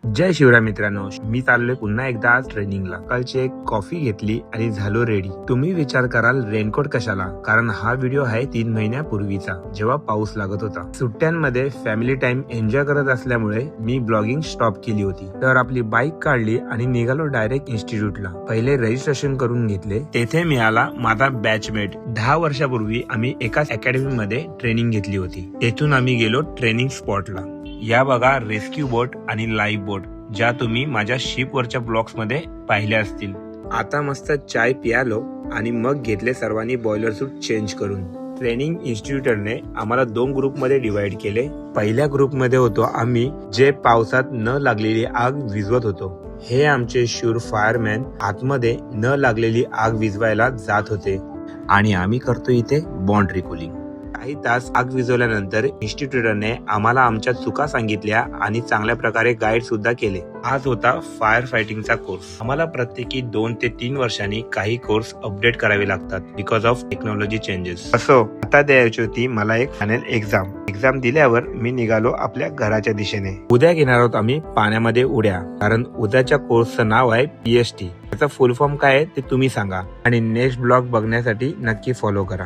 जय शिवराय मित्रांनो, मी चाललोय पुन्हा एकदा आज ट्रेनिंगला. कालची एक कॉफी घेतली आणि झालो रेडी. तुम्ही विचार कराल रेनकोट कशाला? कारण हा व्हिडिओ आहे 3 महिन्यापूर्वीचा, जेव्हा पाऊस लागत होता. सुट्ट्यांमध्ये फॅमिली टाइम एन्जॉय करत असल्यामुळे मी ब्लॉगिंग स्टॉप केली होती. तर आपली बाईक काढली आणि निघालो डायरेक्ट इन्स्टिट्यूटला. पहिले रजिस्ट्रेशन करून घेतले. तेथे मिळाला माझा बॅचमेट. 10 वर्षापूर्वी आम्ही एकाच अकॅडमी मध्ये ट्रेनिंग घेतली होती. तेथून आम्ही गेलो ट्रेनिंग स्पॉटला. या बघा रेस्क्यू बोट आणि लाईव्ह बोट, ज्या तुम्ही माझ्या शिप वरच्या ब्लॉग्स मध्ये पाहिल्या असतील. आता मस्त चाय पियालो आणि मग घेतले सर्वांनी बॉयलर सूट चेंज करून. ट्रेनिंग इन्स्टिट्यूटरने आम्हाला 2 ग्रुप मध्ये डिवाइड केले. पहिल्या ग्रुप मध्ये होतो आम्ही, जे पावसात न लागलेली आग विझवत होतो. हे आमचे शूर फायरमॅन आतमध्ये न लागलेली आग विझवायला जात होते आणि आम्ही करतो इथे बॉन्ड रिकूलिंग. काही तास आग विझवल्यानंतर इन्स्टिट्यूटरने आम्हाला आमच्या चुका सांगितल्या आणि चांगल्या प्रकारे गाईड सुद्धा केले. आज होता फायर फायटिंगचा कोर्स. आम्हाला प्रत्येकी 2 ते 3 वर्षांनी काही कोर्स अपडेट करावे लागतात बिकॉज ऑफ टेक्नॉलॉजी चेंजेस. असो, आता द्यायची होती मला एक फायनल एक्झाम दिल्यावर मी निघालो आपल्या घराच्या दिशेने. उद्या घेणार आहोत आम्ही पाण्यामध्ये उड्या, कारण उद्याच्या कोर्सचं नाव आहे PST. त्याचा फुल फॉर्म काय आहे ते तुम्ही सांगा आणि नेक्स्ट ब्लॉग बघण्यासाठी नक्की फॉलो करा.